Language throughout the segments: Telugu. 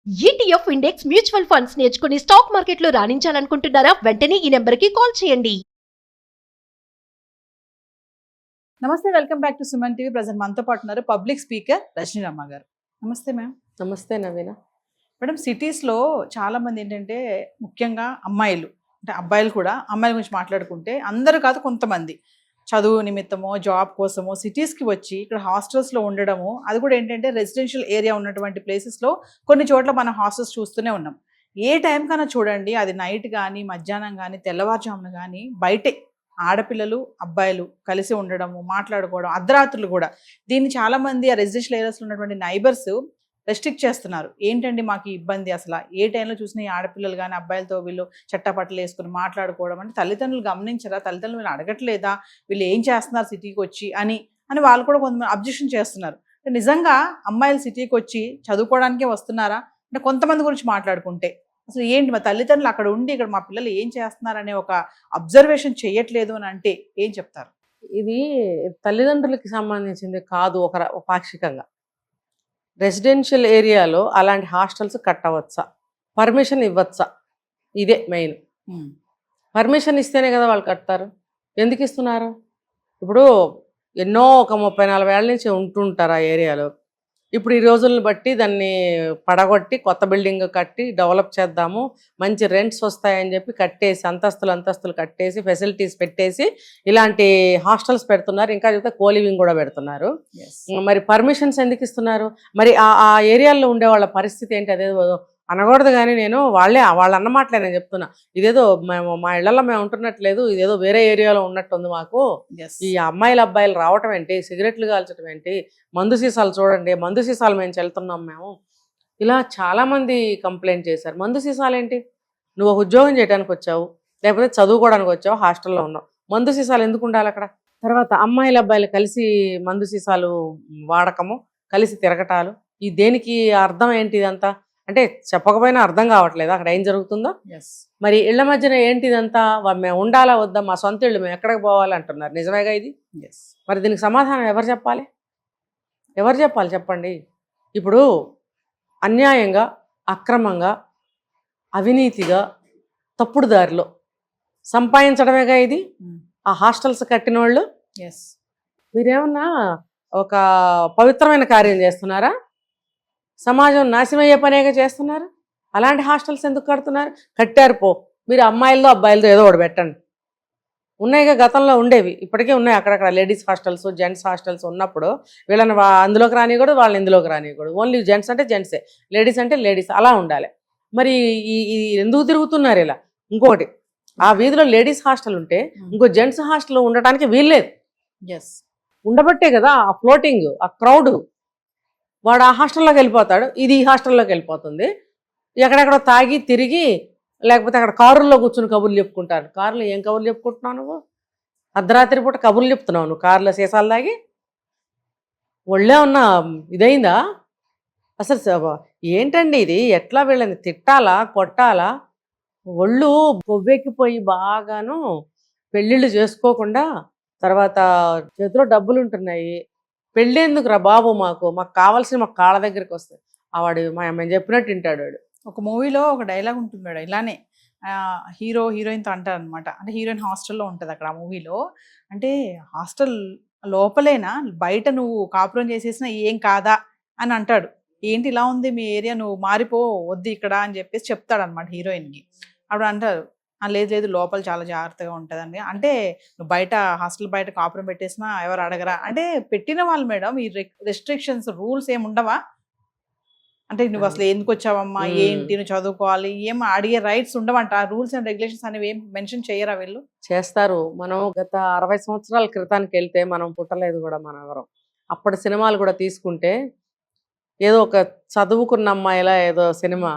ఈటీఎఫ్ ఇండెక్స్ మ్యూచువల్ ఫండ్స్ నేర్చుకుని స్టాక్ మార్కెట్లో రాణించాలనుకుంటున్నారా? వెంటనే ఈ నెంబర్కి కాల్ చేయండి. నమస్తే, welcome back to Suman TV. Present మనతో పాటు ఉన్నారు పబ్లిక్ స్పీకర్ రజనీరమ్మ గారు. నమస్తే మ్యామ్. నమస్తే నవీన. మేడం, సిటీస్లో చాలా మంది ఏంటంటే ముఖ్యంగా అమ్మాయిలు, అంటే అబ్బాయిలు కూడా అమ్మాయిల గురించి మాట్లాడుకుంటే అందరూ కాదు, కొంతమంది చదువు నిమిత్తమో జాబ్ కోసమో సిటీస్కి వచ్చి ఇక్కడ హాస్టల్స్లో ఉండడము, అది కూడా ఏంటంటే రెసిడెన్షియల్ ఏరియా ఉన్నటువంటి ప్లేసెస్లో కొన్ని చోట్ల మనం హాస్టల్స్ చూస్తూనే ఉన్నాం. ఏ టైం కన్నా చూడండి, అది నైట్ కానీ మధ్యాహ్నం కానీ తెల్లవారుజామున కానీ బయటే ఆడపిల్లలు అబ్బాయిలు కలిసి ఉండడము, మాట్లాడుకోవడం, అర్ధరాత్రులు కూడా. దీన్ని చాలామంది ఆ రెసిడెన్షియల్ ఏరియాస్లో ఉన్నటువంటి నైబర్స్ రెస్ట్రిక్ట్ చేస్తున్నారు. ఏంటండి మాకు ఈ ఇబ్బంది, అసలు ఏ టైంలో చూసినా ఈ ఆడపిల్లలు కానీ అబ్బాయిలతో వీళ్ళు చట్టపట్టలు వేసుకుని మాట్లాడుకోవడం, అంటే తల్లిదండ్రులు గమనించరా, తల్లిదండ్రులు వీళ్ళు అడగట్లేదా, వీళ్ళు ఏం చేస్తున్నారు సిటీకి వచ్చి అని అని వాళ్ళు కూడా కొంతమంది అబ్జెక్షన్ చేస్తున్నారు. నిజంగా అమ్మాయిలు సిటీకి వచ్చి చదువుకోవడానికే వస్తున్నారా? అంటే కొంతమంది గురించి మాట్లాడుకుంటే అసలు ఏంటి, మా తల్లిదండ్రులు అక్కడ ఉండి ఇక్కడ మా పిల్లలు ఏం చేస్తున్నారనే ఒక అబ్జర్వేషన్ చేయట్లేదు అని అంటే ఏం చెప్తారు? ఇది తల్లిదండ్రులకి సంబంధించింది కాదు. ఒక పాక్షికంగా రెసిడెన్షియల్ ఏరియాలో అలాంటి హాస్టల్స్ కట్టవచ్చా, పర్మిషన్ ఇవ్వచ్చా, ఇదే మెయిన్. పర్మిషన్ ఇస్తేనే కదా వాళ్ళు కడతారు. ఎందుకు ఇస్తున్నారు? ఇప్పుడు ఎన్నో ఒక 30-40 ఏళ్ళ నుంచి ఉంటుంటారు ఆ ఏరియాలో. ఇప్పుడు ఈ రోజులను బట్టి దాన్ని పడగొట్టి కొత్త బిల్డింగ్ కట్టి డెవలప్ చేద్దాము, మంచి రెంట్స్ వస్తాయని చెప్పి కట్టేసి అంతస్తులు కట్టేసి ఫెసిలిటీస్ పెట్టేసి ఇలాంటి హాస్టల్స్ పెడుతున్నారు. ఇంకా చెప్తే కోలివింగ్ కూడా పెడుతున్నారు. మరి పర్మిషన్స్ ఎందుకు ఇస్తున్నారు? మరి ఆ ఏరియాలో ఉండే వాళ్ళ పరిస్థితి ఏంటి? అదేదో అనకూడదు కానీ నేను వాళ్ళ అన్నమాటలే నేను చెప్తున్నా. ఇదేదో మేము మా ఇళ్లలో మేము ఉంటున్నట్లేదు, ఇదేదో వేరే ఏరియాలో ఉన్నట్టుంది మాకు. ఈ అమ్మాయిలు అబ్బాయిలు రావటం ఏంటి, సిగరెట్లు కాల్చడం ఏంటి, మందు సీసాలు చూడండి, మందు సీసాలు మేము చెల్లుతున్నాం మేము, ఇలా చాలామంది కంప్లైంట్ చేశారు. మందు సీసాలు ఏంటి? నువ్వు ఉద్యోగం చేయడానికి వచ్చావు, లేకపోతే చదువుకోవడానికి వచ్చావు, హాస్టల్లో ఉన్నావు, మందు సీసాలు ఎందుకు ఉండాలి అక్కడ? తర్వాత అమ్మాయిలు అబ్బాయిలు కలిసి మందు సీసాలు వాడకము, కలిసి తిరగటాలు, ఈ దేనికి అర్థం ఏంటి? ఇదంతా అంటే చెప్పకపోయినా అర్థం కావట్లేదు అక్కడ ఏం జరుగుతుందో. మరి ఇళ్ల మధ్యన ఏంటి ఇదంతా? మేము ఉండాలా వద్దా, మా సొంత ఇళ్ళు మేము ఎక్కడికి పోవాలి అంటున్నారు. నిజమేగా ఇది? మరి దీనికి సమాధానం ఎవరు చెప్పాలి? చెప్పండి. ఇప్పుడు అన్యాయంగా, అక్రమంగా, అవినీతిగా, తప్పుడు దారిలో సంపాదించడమేగా ఇది ఆ హాస్టల్స్ కట్టిన వాళ్ళు. మీరేమన్నా ఒక పవిత్రమైన కార్యం చేస్తున్నారా? సమాజం నాశనమయ్యే పనేగా చేస్తున్నారు. అలాంటి హాస్టల్స్ ఎందుకు కడుతున్నారు? కట్టారు పో, మీరు అమ్మాయిలతో అబ్బాయిలతో ఏదో ఒకటి పెట్టండి. ఉన్నాయిగా, గతంలో ఉండేవి, ఇప్పటికే ఉన్నాయి అక్కడక్కడ లేడీస్ హాస్టల్స్, జెంట్స్ హాస్టల్స్ ఉన్నప్పుడు వీళ్ళని అందులోకి రానియకూడదు, వాళ్ళని ఇందులోకి రానియకూడదు. ఓన్లీ జెంట్స్ అంటే జెంట్సే, లేడీస్ అంటే లేడీస్, అలా ఉండాలి. మరి ఈ ఎందుకు తిరుగుతున్నారు ఇలా? ఇంకొకటి, ఆ వీధిలో లేడీస్ హాస్టల్ ఉంటే ఇంకో జెంట్స్ హాస్టల్ ఉండటానికి వీల్లేదు. ఉండబట్టే కదా ఆ ఫ్లోటింగ్, ఆ క్రౌడ్. వాడు ఆ హాస్టల్లోకి వెళ్ళిపోతాడు, ఇది ఈ హాస్టల్లోకి వెళ్ళిపోతుంది. ఎక్కడెక్కడో తాగి తిరిగి, లేకపోతే అక్కడ కారుల్లో కూర్చుని కబుర్లు చెప్పుకుంటారు. కారులో ఏం కబుర్లు చెప్పుకుంటున్నావు నువ్వు? అర్ధరాత్రి పూట కబుర్లు చెప్తున్నావు నువ్వు కారులో సీసాలు తాగి? ఒళ్ళే ఉన్న ఇదైందా అసలు? ఏంటండి ఇది? ఎట్లా వీళ్ళని తిట్టాలా, కొట్టాలా? ఒళ్ళు కొవ్వెక్కిపోయి బాగాను పెళ్ళిళ్ళు చేసుకోకుండా, తర్వాత చేతిలో డబ్బులు ఉంటున్నాయి, పెళ్ళి ఎందుకు రా బాబు, మాకు కావాల్సిన మా కాళ్ళ దగ్గరికి వస్తాయి. వాడు మేము చెప్పినట్టు వింటాడు వాడు. ఒక మూవీలో ఒక డైలాగ్ ఉంటుంది మేడం, ఇలానే హీరో హీరోయిన్తో అంటారు అనమాట. అంటే హీరోయిన్ హాస్టల్లో ఉంటుంది అక్కడ ఆ మూవీలో. అంటే హాస్టల్ లోపలేనా, బయట నువ్వు కాపురం చేసేసినా ఏం కాదా అని అంటాడు. ఏంటి ఇలా ఉంది మీ ఏరియా, నువ్వు మారిపో వద్దు ఇక్కడ అని చెప్పేసి చెప్తాడు అనమాట హీరోయిన్కి. అప్పుడు అంటారు, లేదు లేదు లోపల చాలా జాగ్రత్తగా ఉంటుందండి. అంటే నువ్వు బయట హాస్టల్ బయట కాపురం పెట్టేసినా ఎవరు అడగరా? అంటే పెట్టిన వాళ్ళు మేడం ఈ రెస్ట్రిక్షన్స్ రూల్స్ ఏమి ఉండవా? అంటే నువ్వు అసలు ఎందుకు వచ్చావమ్మా, ఏంటి, నువ్వు చదువుకోవాలి, ఏం అడిగే రైట్స్ ఉండవంట? రూల్స్ అండ్ రెగ్యులేషన్స్ అనేవి ఏం మెన్షన్ చేయరా వీళ్ళు? చేస్తారు. మనం గత 60 సంవత్సరాల క్రితానికి వెళ్తే, మనం పుట్టలేదు కూడా మనం ఎవరం. అప్పటి సినిమాలు కూడా తీసుకుంటే, ఏదో ఒక చదువుకున్న అమ్మాయిలా ఏదో సినిమా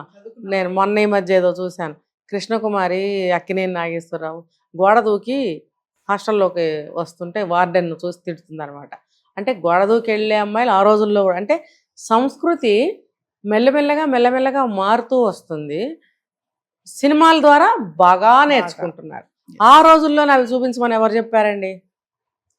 నేను మొన్న ఈ మధ్య ఏదో చూశాను. కృష్ణకుమారి, అక్కినేని నాగేశ్వరరావు గోడ దూకి హాస్టల్లోకి వస్తుంటే వార్డెన్ చూసి తిడుతుంది అనమాట. అంటే గోడ దూకి వెళ్ళే అమ్మాయిలు ఆ రోజుల్లో కూడా, అంటే సంస్కృతి మెల్లమెల్లగా మారుతూ వస్తుంది. సినిమాల ద్వారా బాగా నేర్చుకుంటున్నారు. ఆ రోజుల్లో అవి చూపించమని ఎవరు చెప్పారండి?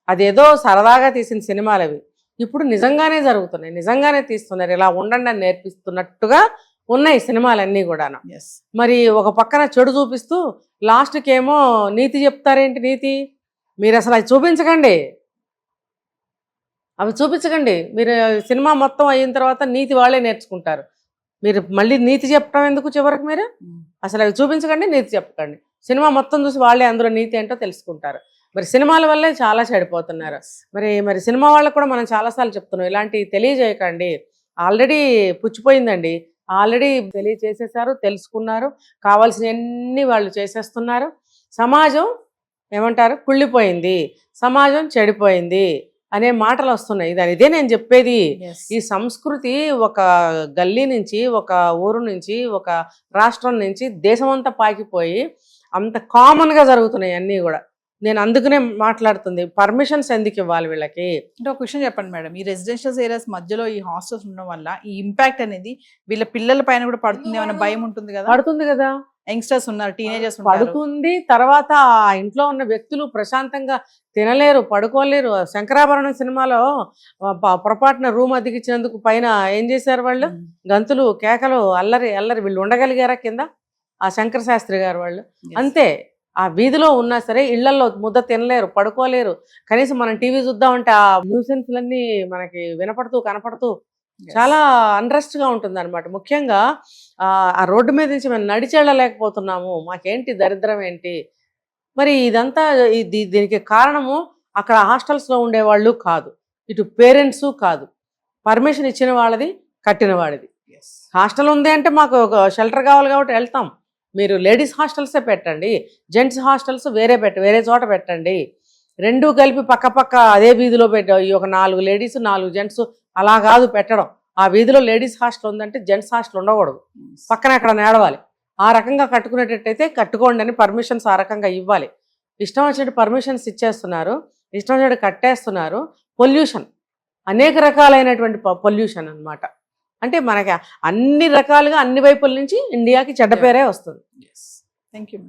అదేదో సరదాగా తీసిన సినిమాలు అవి. ఇప్పుడు నిజంగానే జరుగుతున్నాయి, నిజంగానే తీస్తున్నారు. ఇలా ఉండండి అని నేర్పిస్తున్నట్టుగా ఉన్నాయి సినిమాలన్నీ కూడాను. ఎస్. మరి ఒక పక్కన చెడు చూపిస్తూ లాస్ట్కి ఏమో నీతి చెప్తారేంటి? నీతి మీరు అసలు అది చూపించకండి, అవి చూపించకండి. మీరు సినిమా మొత్తం అయిన తర్వాత నీతి వాళ్ళే నేర్చుకుంటారు. మీరు మళ్ళీ నీతి చెప్పడం ఎందుకు చివరికి? మీరు అసలు అవి చూపించకండి, నీతి చెప్పకండి. సినిమా మొత్తం చూసి వాళ్ళే అందులో నీతి ఏంటో తెలుసుకుంటారు. మరి సినిమాల వల్లే చాలా చెడిపోతున్నారు. మరి సినిమా వాళ్ళకు కూడా మనం చాలాసార్లు చెప్తున్నాం, ఇలాంటివి తెలియజేయకండి. ఆల్రెడీ పుచ్చిపోయిందండి, ఆల్రెడీ తెలియచేసేసారు, తెలుసుకున్నారు, కావాల్సినవన్నీ వాళ్ళు చేసేస్తున్నారు. సమాజం ఏమంటారు, కుళ్ళిపోయింది, సమాజం చెడిపోయింది అనే మాటలు వస్తున్నాయి. ఇదే నేను చెప్పేది. ఈ సంస్కృతి ఒక గల్లీ నుంచి, ఒక ఊరు నుంచి, ఒక రాష్ట్రం నుంచి దేశమంతా పాకిపోయి అంత కామన్గా జరుగుతున్నాయి అన్నీ కూడా. నేను అందుకనే మాట్లాడుతుంది, పర్మిషన్స్ ఎందుకు ఇవ్వాలి వీళ్ళకి? అంటే ఒక విషయం చెప్పండి మేడం, ఈ రెసిడెన్షియల్ ఏరియాస్ మధ్యలో ఈ హాస్టల్స్ ఉండడం వల్ల ఈ ఇంపాక్ట్ అనేది వీళ్ళ పిల్లల పైన కూడా పడుతుంది అనే భయం ఉంటుంది కదా? పడుతుంది కదా. యంగ్స్టర్స్ ఉన్నారు, టీనేజర్స్ పడుతుంది. తర్వాత ఆ ఇంట్లో ఉన్న వ్యక్తులు ప్రశాంతంగా తినలేరు, పడుకోలేరు. శంకరాభరణం సినిమాలో పొరపాటున రూమ్ అద్దెకిచ్చినందుకు పైన ఏం చేశారు వాళ్ళు? గంతులు, కేకలు, అల్లరి అల్లరి. వీళ్ళు ఉండగలిగారా కింద? ఆ శంకర శాస్త్రి గారు వాళ్ళు అంతే. ఆ వీధిలో ఉన్నా సరే ఇళ్లలో ముద్ద తినలేరు, పడుకోలేరు. కనీసం మనం టీవీ చూద్దామంటే ఆ న్యూసెన్స్లన్నీ మనకి వినపడుతూ కనపడుతూ చాలా అన్రెస్ట్ గా ఉంటుంది అనమాట. ముఖ్యంగా ఆ రోడ్డు మీద నుంచి మేము నడిచి వెళ్ళలేకపోతున్నాము, మాకేంటి దరిద్రం ఏంటి? మరి ఇదంతా దీనికి కారణము అక్కడ హాస్టల్స్ లో ఉండేవాళ్ళు కాదు, ఇటు పేరెంట్స్ కాదు, పర్మిషన్ ఇచ్చిన వాళ్ళది, కట్టిన వాడిది. హాస్టల్ ఉంది అంటే మాకు ఒక షెల్టర్ కావాలి కాబట్టి వెళ్తాం. మీరు లేడీస్ హాస్టల్సే పెట్టండి, జెంట్స్ హాస్టల్స్ వేరే చోట పెట్టండి. రెండూ కలిపి పక్క పక్క అదే వీధిలో ఒక 4 లేడీస్ 4 జెంట్స్ అలా కాదు పెట్టడం. ఆ వీధిలో లేడీస్ హాస్టల్ ఉందంటే జెంట్స్ హాస్టల్ ఉండకూడదు, పక్కన అక్కడ నేడవాలి. ఆ రకంగా కట్టుకునేటట్టయితే కట్టుకోండి అని పర్మిషన్స్ ఆ రకంగా ఇవ్వాలి. ఇష్టం వచ్చినట్టు పర్మిషన్స్ ఇచ్చేస్తున్నారు, ఇష్టం వచ్చినట్టు కట్టేస్తున్నారు. పొల్యూషన్, అనేక రకాలైనటువంటి పొల్యూషన్ అన్నమాట. అంటే మనకి అన్ని రకాలుగా అన్ని వైపుల నుంచి ఇండియాకి చెడ్డ పేరే వస్తుంది. Thank you.